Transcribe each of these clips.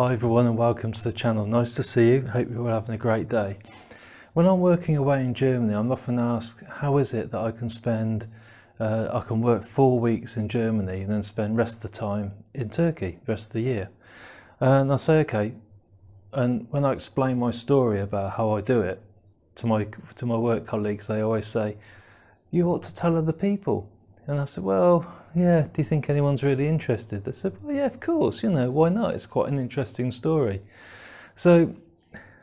Hi everyone and welcome to the channel. Nice to see you. Hope you're all having a great day. When I'm working away in Germany, I'm often asked, how is it that I can work 4 weeks in Germany and then spend the rest of the time in Turkey, the rest of the year? And I say, okay. And when I explain my story about how I do it to my work colleagues, they always say, you ought to tell other people. And I said, well, yeah, do you think anyone's really interested? They said, well, yeah, of course, why not? It's quite an interesting story. So,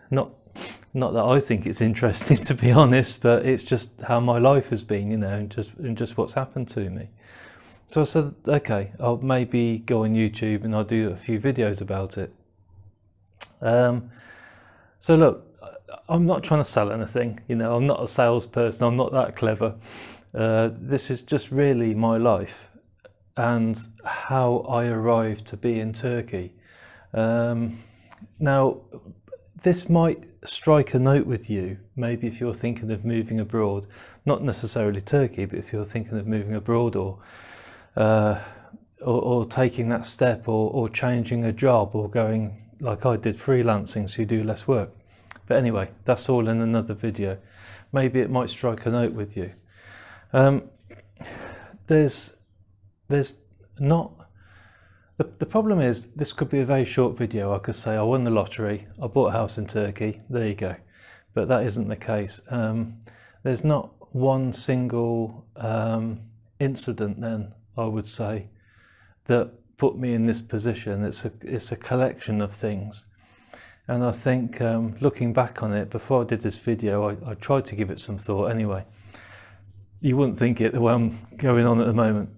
not that I think it's interesting, to be honest, but it's just how my life has been, and just what's happened to me. So I said, okay, I'll maybe go on YouTube and I'll do a few videos about it. So look, I'm not trying to sell anything, I'm not a salesperson, I'm not that clever. This is just really my life and how I arrived to be in Turkey. Now, this might strike a note with you, maybe if you're thinking of moving abroad, not necessarily Turkey, but if you're thinking of moving abroad or taking that step or changing a job or going, like I did, freelancing, so you do less work. But anyway, that's all in another video. Maybe it might strike a note with you. There's not, the problem is, this could be a very short video. I could say I won the lottery, I bought a house in Turkey, there you go. But that isn't the case. There's not one single incident then, I would say, that put me in this position. It's a collection of things. And I think looking back on it, before I did this video, I tried to give it some thought anyway. You wouldn't think it the way I'm going on at the moment.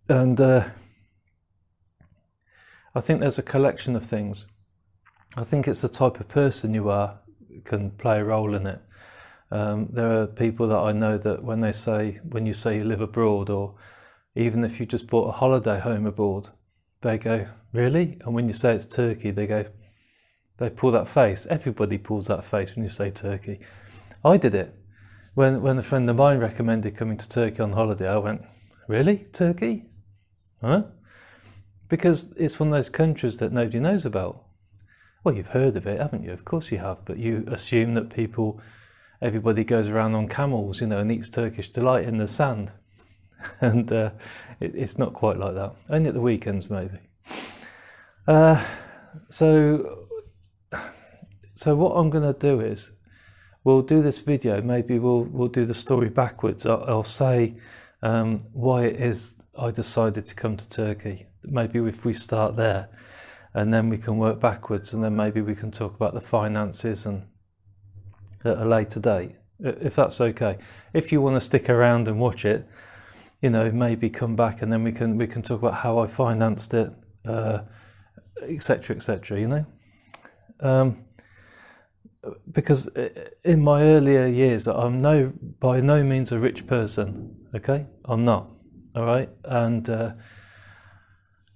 And I think there's a collection of things. I think it's the type of person you are can play a role in it. There are people that I know that when you say you live abroad, or even if you just bought a holiday home abroad, they go, really? And when you say it's Turkey, they pull that face. Everybody pulls that face when you say Turkey. I did it. When a friend of mine recommended coming to Turkey on holiday, I went, really? Turkey? Huh? Because it's one of those countries that nobody knows about. Well, you've heard of it, haven't you? Of course you have, but you assume that everybody goes around on camels, and eats Turkish delight in the sand. And it's not quite like that. Only at the weekends, maybe. So what I'm going to do is, we'll do this video, maybe we'll do the story backwards. I'll say why it is I decided to come to Turkey. Maybe if we start there, and then we can work backwards, and then maybe we can talk about the finances and at a later date, if that's okay. If you want to stick around and watch it, maybe come back and then we can talk about how I financed it, etc., etc. Because in my earlier years, I'm by no means a rich person. Okay, I'm not. All right, and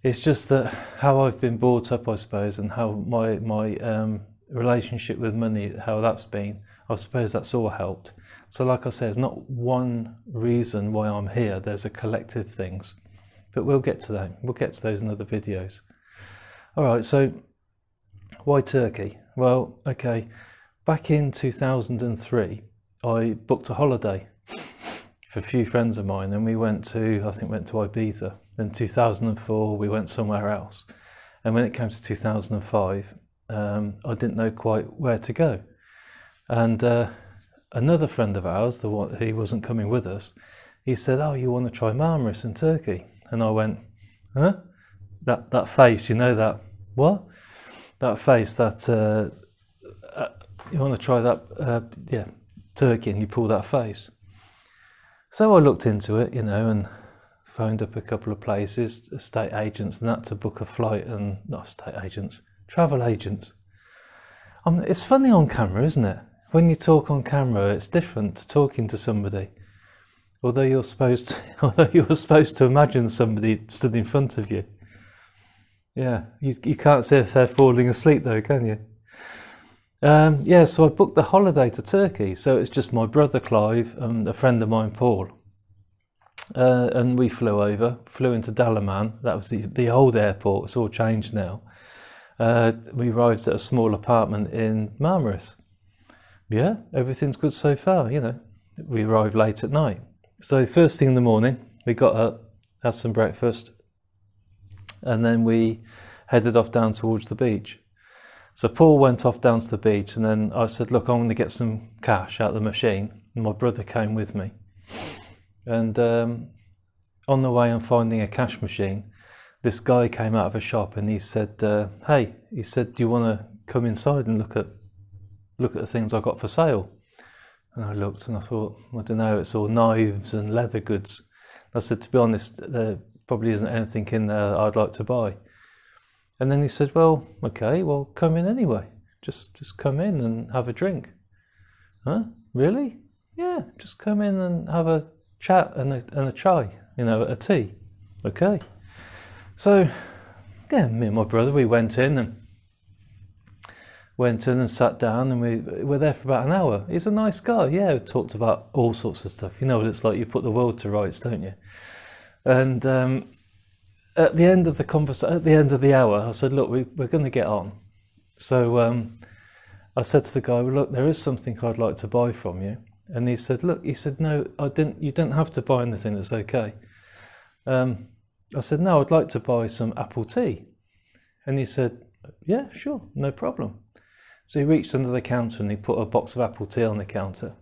it's just that how I've been brought up, I suppose, and how my relationship with money, how that's been. I suppose that's all helped. So, like I said, there's not one reason why I'm here. There's a collective of things, but we'll get to that. We'll get to those in other videos. All right. So, why Turkey? Well, okay. Back in 2003, I booked a holiday for a few friends of mine, and we went to Ibiza. In 2004, we went somewhere else. And when it came to 2005, I didn't know quite where to go. And another friend of ours, he wasn't coming with us, he said, oh, you want to try Marmaris in Turkey? And I went, huh? That face, that, what? That face, that... you want to try that, Turkey, and you pull that face. So I looked into it, and phoned up a couple of places, estate agents and that, to book a flight, and not estate agents, travel agents. It's funny on camera, isn't it? When you talk on camera, it's different to talking to somebody. Although you're supposed to imagine somebody stood in front of you. Yeah, you can't see if they're falling asleep though, can you? So I booked the holiday to Turkey. So it's just my brother Clive and a friend of mine, Paul. And we flew into Dalaman. That was the old airport. It's all changed now. We arrived at a small apartment in Marmaris. Yeah, everything's good so far, you know. We arrived late at night. So first thing in the morning, we got up, had some breakfast, and then we headed off down towards the beach. So Paul went off down to the beach, and then I said, look, I want to get some cash out of the machine. And my brother came with me. And on the way, I'm finding a cash machine. This guy came out of a shop and he said, hey, he said, do you want to come inside and look at the things I got for sale? And I looked and I thought, I don't know, it's all knives and leather goods. I said, to be honest, there probably isn't anything in there I'd like to buy. And then he said, well, okay, well, come in anyway. Just come in and have a drink. Huh? Really? Yeah, just come in and have a chat and a chai, you know, a tea. Okay. So, yeah, me and my brother, we went in and sat down, and we were there for about an hour. He's a nice guy, yeah, we talked about all sorts of stuff. You know what it's like, you put the world to rights, don't you? And at the end of the hour, I said, look, we're going to get on. So I said to the guy, well, look, there is something I'd like to buy from you. And he said, no, you don't have to buy anything, it's okay. I said, no, I'd like to buy some apple tea. And he said, yeah, sure, no problem. So he reached under the counter and he put a box of apple tea on the counter.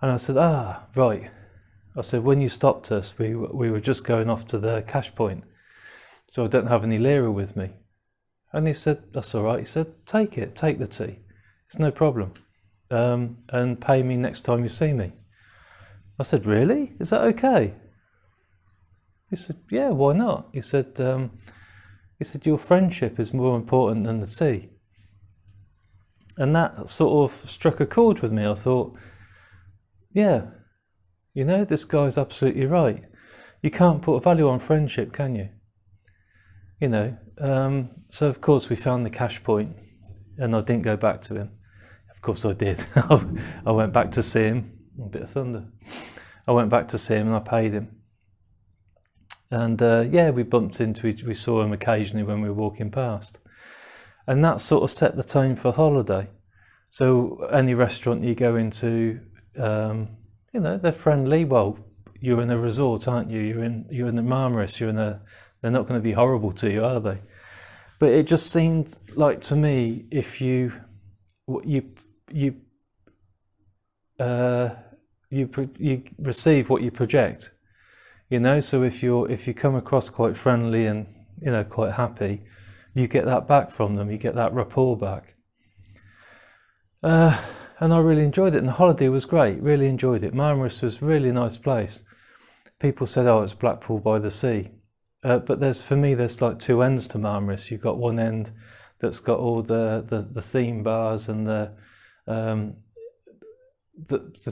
And I said, right. I said, when you stopped us, we were just going off to the cash point, so I don't have any lira with me. And he said, that's all right. He said, take the tea. It's no problem. And pay me next time you see me. I said, really? Is that okay? He said, yeah, why not? He said, your friendship is more important than the tea. And that sort of struck a chord with me. I thought, yeah, you know, this guy's absolutely right. You can't put a value on friendship, can you? You know, so of course we found the cash point, and I didn't go back to him. Of course I did. I went back to see him. A bit of thunder. I went back to see him and I paid him. And yeah, we bumped into each, we saw him occasionally when we were walking past. And that sort of set the tone for the holiday. So any restaurant you go into, you know, they're friendly. Well, you're in a resort, aren't you? You're in the Marmaris. They're not going to be horrible to you, are they? But it just seemed like to me, if you receive what you project, you know. So if you come across quite friendly and, you know, quite happy, you get that back from them. You get that rapport back. And I really enjoyed it, and the holiday was great. Really enjoyed it. Marmaris was a really nice place. People said, "Oh, it's Blackpool by the sea," but for me, there's like two ends to Marmaris. You've got one end that's got all the theme bars and the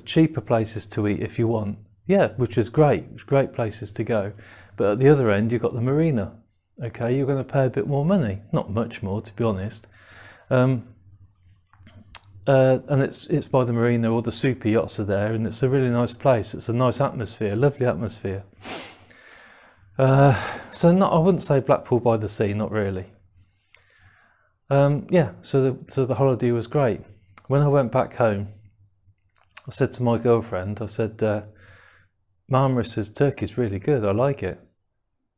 cheaper places to eat if you want. Yeah, which is great. It's great places to go. But at the other end, you've got the marina. Okay, you're going to pay a bit more money. Not much more, to be honest. And it's by the marina, all the super yachts are there, and it's a really nice place. It's a nice atmosphere, lovely atmosphere. So I wouldn't say Blackpool by the sea, not really. Yeah, so the holiday was great. When I went back home, I said to my girlfriend, I said, Marmaris's turkey's really good, I like it.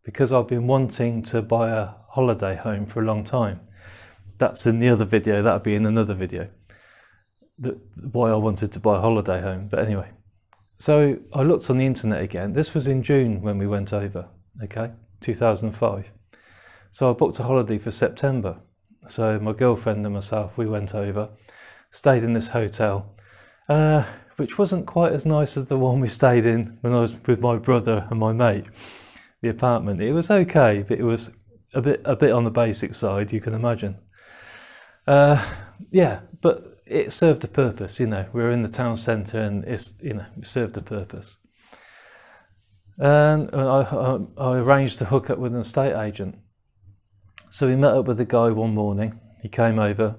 Because I've been wanting to buy a holiday home for a long time. That's in the other video, that'll be in another video. Why I wanted to buy a holiday home, but anyway. So I looked on the internet again. This was in June when we went over, okay, 2005. So I booked a holiday for September. So my girlfriend and myself, we went over, stayed in this hotel, which wasn't quite as nice as the one we stayed in when I was with my brother and my mate. The apartment, it was okay, but it was a bit on the basic side, you can imagine. Yeah, but it served a purpose, you know. We were in the town centre, and it served a purpose. And I arranged to hook up with an estate agent. So we met up with the guy one morning. He came over,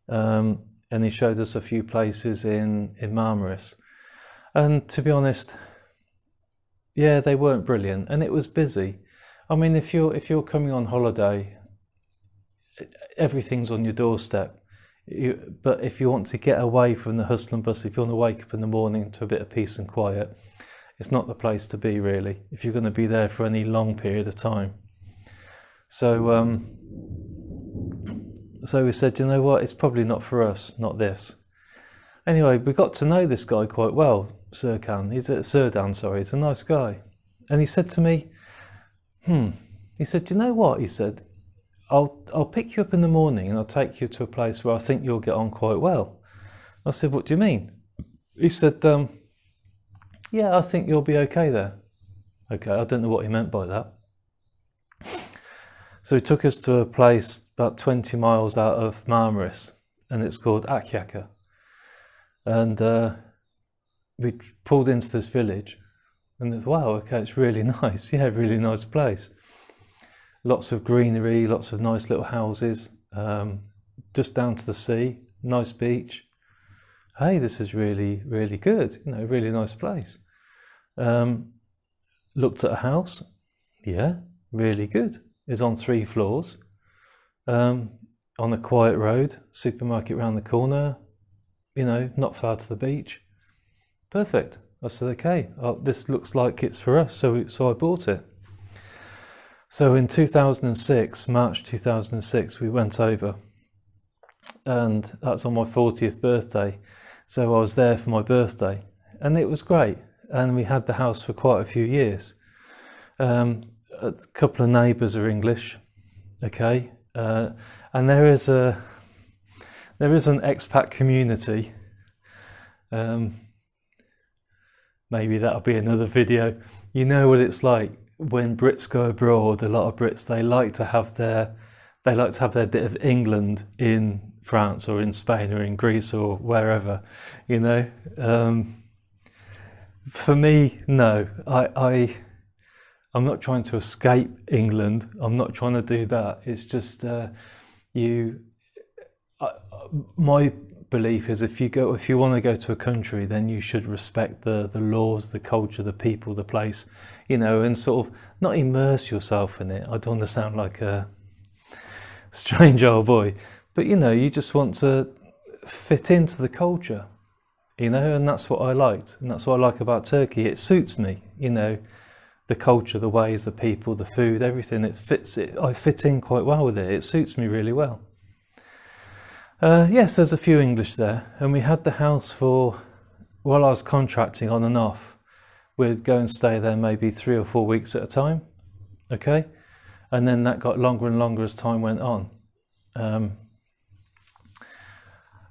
and he showed us a few places in Marmaris. And to be honest, yeah, they weren't brilliant, and it was busy. I mean, if you're coming on holiday, everything's on your doorstep. But if you want to get away from the hustle and bustle, if you want to wake up in the morning to a bit of peace and quiet, it's not the place to be, really, if you're going to be there for any long period of time. So we said, you know what, it's probably not for us, not this. Anyway, we got to know this guy quite well, Serdan, he's a nice guy. And he said to me, he said, you know what, he said, I'll pick you up in the morning and I'll take you to a place where I think you'll get on quite well. I said, what do you mean? He said, yeah, I think you'll be okay there. Okay, I don't know what he meant by that. So he took us to a place about 20 miles out of Marmaris, and it's called Akyaka. And we pulled into this village, and it was, wow, okay, it's really nice. Yeah, really nice place. Lots of greenery, lots of nice little houses, just down to the sea, nice beach. Hey, this is really, really good, you know, really nice place. Looked at a house, yeah, really good. It's on 3 floors, on a quiet road, supermarket round the corner, you know, not far to the beach. Perfect. I said, okay, this looks like it's for us, so I bought it. So in 2006, March 2006, we went over, and that's on my 40th birthday. So I was there for my birthday, and it was great. And we had the house for quite a few years. A couple of neighbours are English, okay, and there is an expat community. Maybe that'll be another video. You know what it's like when Brits go abroad. A lot of Brits, they like to have their bit of England in France or in Spain or in Greece or wherever, you know. For me, no, I'm not trying to escape England. I'm not trying to do that. It's just my belief is if you want to go to a country, then you should respect the laws, the culture, the people, the place, you know, and sort of not immerse yourself in it. I don't want to sound like a strange old boy, but you know, you just want to fit into the culture, you know, and that's what I liked, and that's what I like about Turkey. It suits me, you know. The culture, the ways, the people, the food, everything, I fit in quite well with it. It suits me really well. Yes, there's a few English there, and we had the house while I was contracting on and off. We'd go and stay there maybe 3 or 4 weeks at a time, okay? And then that got longer and longer as time went on. And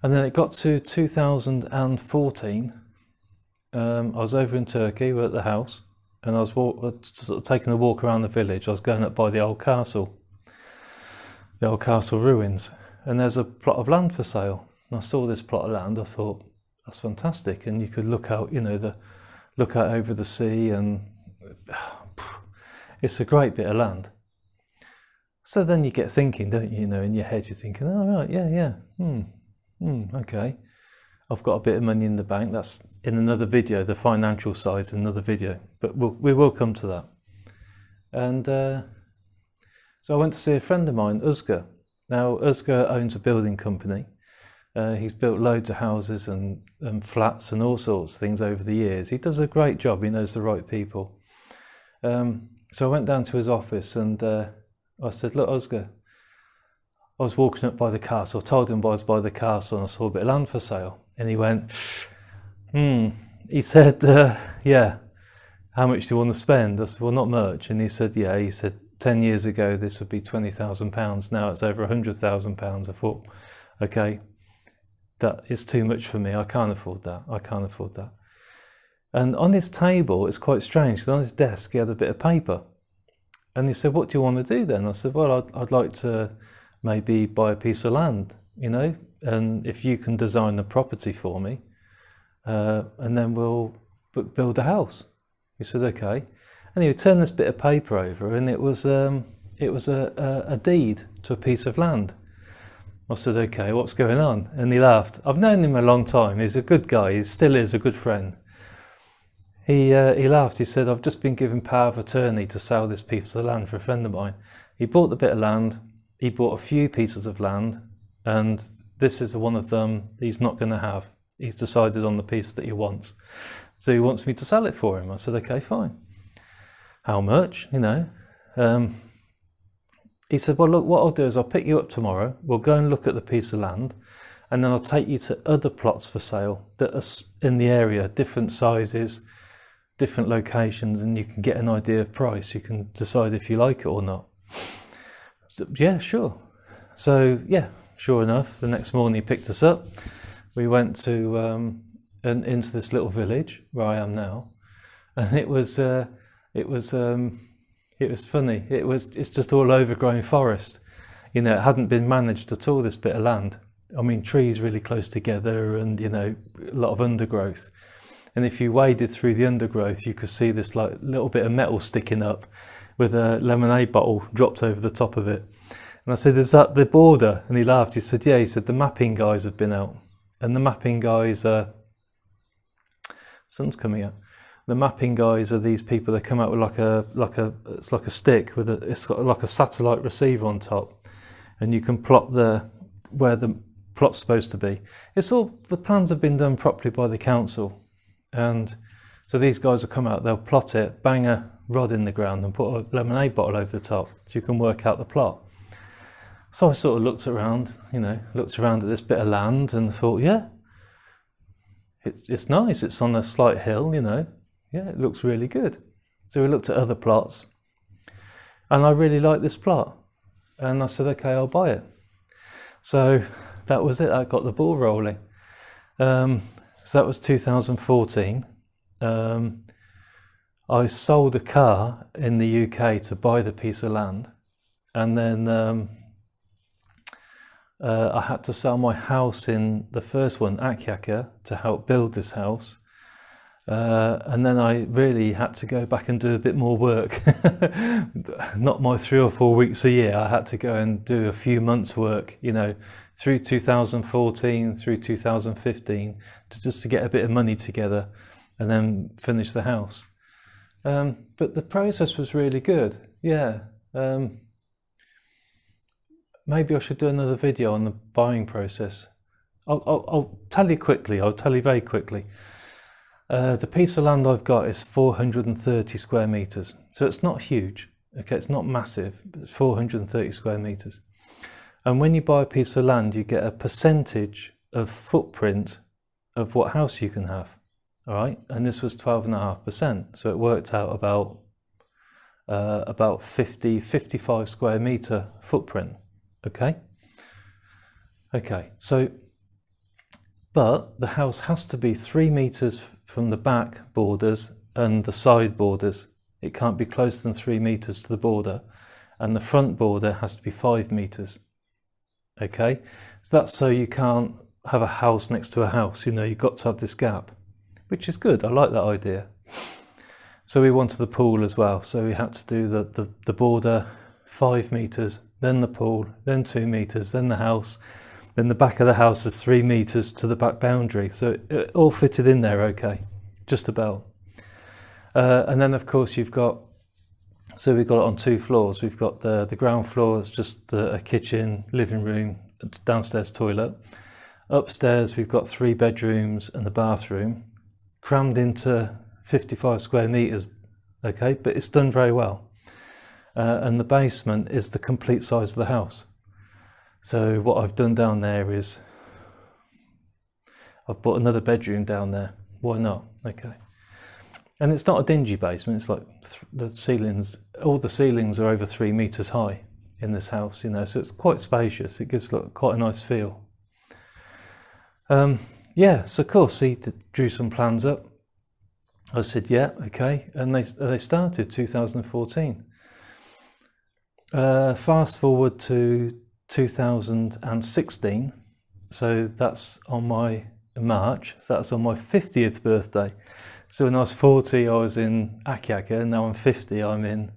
then it got to 2014. I was over in Turkey, we were at the house, and I was sort of taking a walk around the village. I was going up by the old castle ruins, and there's a plot of land for sale. And I saw this plot of land. I thought, that's fantastic, and you could look out, you know, look out over the sea, and it's a great bit of land. So then you get thinking, don't you? You know, in your head, you're thinking, oh right, yeah, okay. I've got a bit of money in the bank. That's in another video. The financial side is another video, but we will come to that. And so I went to see a friend of mine, Özgür. Now, Özgür owns a building company. He's built loads of houses and flats and all sorts of things over the years. He does a great job. He knows the right people. So I went down to his office and I said, look, Özgür, I was walking up by the castle, told him I was by the castle and I saw a bit of land for sale. And he went, he said, yeah, how much do you want to spend? I said, well, not much. And he said, yeah, he said, 10 years ago, this would be £20,000. Now it's over £100,000. I thought, okay, that is too much for me. I can't afford that. And on his table, it's quite strange, because on his desk, he had a bit of paper. And he said, what do you want to do then? I said, well, I'd like to maybe buy a piece of land, you know, and if you can design the property for me, and then we'll build a house. He said, okay. And he would turn this bit of paper over, and it was a deed to a piece of land. I said, okay, what's going on? And he laughed. I've known him a long time. He's a good guy. He still is a good friend. He laughed. He said, I've just been given power of attorney to sell this piece of land for a friend of mine. He bought the bit of land, he bought a few pieces of land, and this is one of them he's not going to have. He's decided on the piece that he wants. So he wants me to sell it for him. I said, okay, fine. How much? He said, well, look, what I'll do is I'll pick you up tomorrow. We'll go and look at the piece of land, and then I'll take you to other plots for sale that are in the area, different sizes, different locations, and you can get an idea of price. You can decide if you like it or not. So, yeah, sure. So, yeah, sure enough, the next morning he picked us up. We went to into this little village where I am now, and it was funny. It's just all overgrown forest. It hadn't been managed at all, this bit of land. I mean, trees really close together, and a lot of undergrowth. And if you waded through the undergrowth, you could see this like little bit of metal sticking up with a lemonade bottle dropped over the top of it. And I said, is that the border? And he laughed. He said, yeah. He said, the mapping guys have been out. And the mapping guys sun's coming out. The mapping guys are these people that come out with it's like a stick with it's got like a satellite receiver on top, and you can plot where the plot's supposed to be. The plans have been done properly by the council, and so these guys will come out, they'll plot it, bang a rod in the ground and put a lemonade bottle over the top so you can work out the plot. So I sort of looked around at this bit of land and thought, yeah, it's nice. It's on a slight hill, Yeah, it looks really good. So we looked at other plots, and I really liked this plot. And I said, okay, I'll buy it. So that was it. I got the ball rolling. So that was 2014. I sold a car in the UK to buy the piece of land, and then I had to sell my house in the first one, Akyaka, to help build this house. And then I really had to go back and do a bit more work. Not my 3 or 4 weeks a year. I had to go and do a few months' work, through 2014, through 2015, just to get a bit of money together and then finish the house. But the process was really good. Yeah. Maybe I should do another video on the buying process. I'll tell you quickly. I'll tell you very quickly. The piece of land I've got is 430 square meters. So it's not huge. Okay, it's not massive, but it's 430 square meters. And when you buy a piece of land, you get a percentage of footprint of what house you can have. All right, and this was 12.5%. So it worked out about 55 square meter footprint. Okay, so, but the house has to be 3 meters from the back borders and the side borders. It can't be closer than 3 meters to the border, and the front border has to be 5 meters. Okay, so that's so you can't have a house next to a house. You've got to have this gap, which is good. I like that idea. So we wanted the pool as well. So we had to do the border 5 meters, then the pool, then 2 meters, then the house. Then the back of the house is 3 meters to the back boundary. So it all fitted in there okay, just about. And then of course we've got it on 2 floors. We've got the ground floor, it's just a kitchen, living room, downstairs toilet. Upstairs we've got 3 bedrooms and the bathroom, crammed into 55 square meters, okay, but it's done very well. And the basement is the complete size of the house. So what I've done down there is I've put another bedroom down there. Why not? Okay. And it's not a dingy basement. It's like the ceilings, all the ceilings are over 3 meters high in this house, so it's quite spacious. It gives quite a nice feel. Yeah, so of course he drew some plans up. I said, yeah, okay. And they started 2014. Fast forward to 2016, so that's on my March, so that's on my 50th birthday. So when I was 40 I was in Akyaka, and now I'm 50 I'm in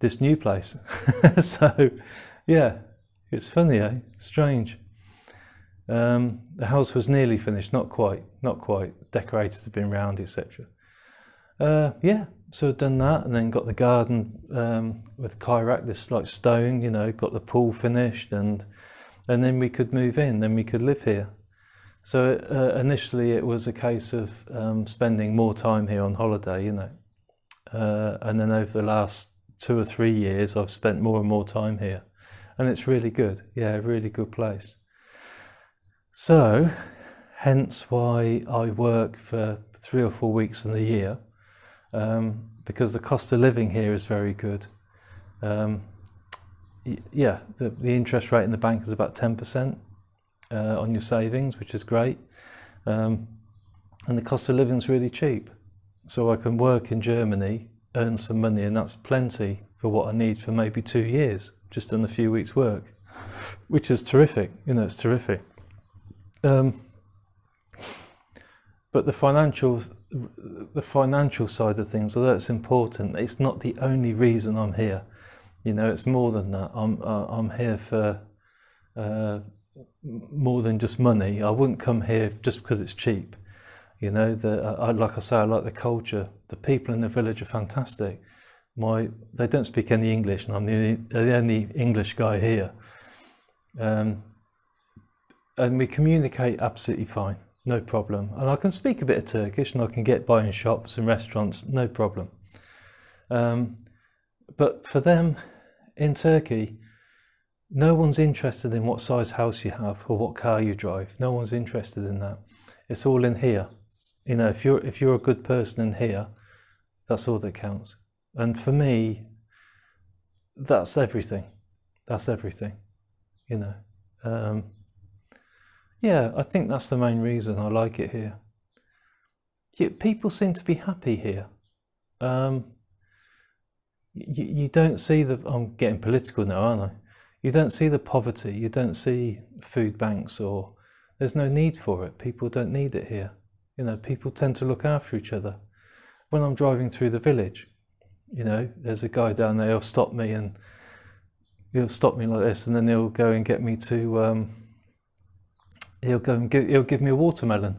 this new place. So yeah, it's funny, strange. The house was nearly finished, not quite, decorators have been round, etc. Yeah, So I've done that, and then got the garden with Kyrak, this like stone, you know, got the pool finished, and then we could move in, then we could live here. So initially it was a case of spending more time here on holiday, you know, and then over the last 2 or 3 years I've spent more and more time here, and it's really good. Yeah, really good place. So hence why I work for 3 or 4 weeks in the year, because the cost of living here is very good. Yeah, the interest rate in the bank is about 10% on your savings, which is great, and the cost of living is really cheap. So I can work in Germany, earn some money, and that's plenty for what I need for maybe 2 years, just on a few weeks' work, which is terrific. You know, it's terrific. But the financial side of things, although it's important, it's not the only reason I'm here. You know, it's more than that. I'm here for more than just money. I wouldn't come here just because it's cheap. You know, like I say, I like the culture. The people in the village are fantastic. They don't speak any English, and I'm the only English guy here. And we communicate absolutely fine, no problem. And I can speak a bit of Turkish, and I can get by in shops and restaurants, no problem. But for them in Turkey, no one's interested in what size house you have or what car you drive. No one's interested in that. It's all in here. You know, if you're a good person in here, that's all that counts. And for me, that's everything. That's everything. You know. Yeah, I think that's the main reason I like it here. People seem to be happy here. You don't see I'm getting political now, aren't I? You don't see the poverty. You don't see food banks, or there's no need for it. People don't need it here. You know, people tend to look after each other. When I'm driving through the village, you know, there's a guy down there, he'll stop me like this, and then he'll go and get me to, he'll give me a watermelon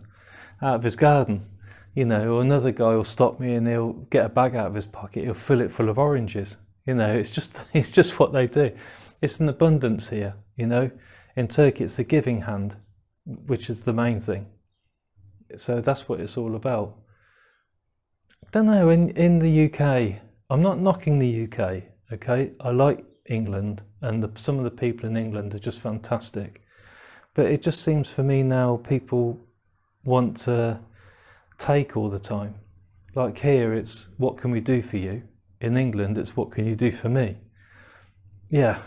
out of his garden, you know, or another guy will stop me and he'll get a bag out of his pocket, he'll fill it full of oranges. You know, it's just what they do. It's an abundance here, you know. In Turkey, it's the giving hand, which is the main thing. So that's what it's all about. I don't know, in the UK, I'm not knocking the UK, okay? I like England, and some of the people in England are just fantastic. But it just seems for me now, people want to take all the time. Like here, it's what can we do for you? In England, it's what can you do for me? Yeah,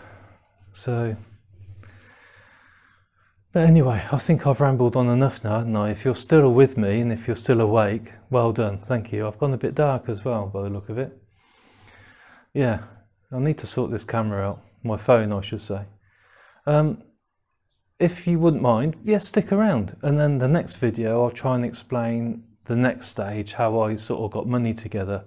so... But anyway, I think I've rambled on enough now, haven't I? If you're still with me and if you're still awake, well done, thank you. I've gone a bit dark as well, by the look of it. Yeah, I need to sort this camera out. My phone, I should say. If you wouldn't mind, stick around. And then the next video, I'll try and explain the next stage, how I sort of got money together.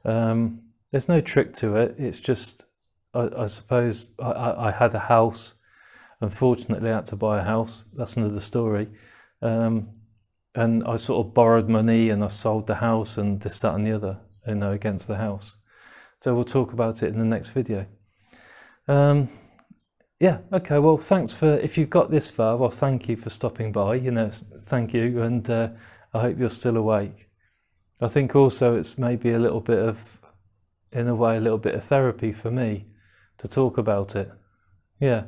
There's no trick to it. It's just, I suppose, I had a house. Unfortunately, I had to buy a house. That's another story. And I sort of borrowed money, and I sold the house, and this, that, and the other, you know, against the house. So we'll talk about it in the next video. Yeah, okay, well, thanks if you've got this far, well, thank you for stopping by, you know, thank you, and I hope you're still awake. I think also it's maybe a little bit of, in a way, a little bit of therapy for me to talk about it. Yeah.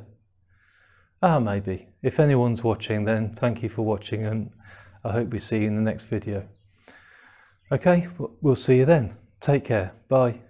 Maybe. If anyone's watching, then thank you for watching, and I hope we see you in the next video. Okay, we'll see you then. Take care. Bye.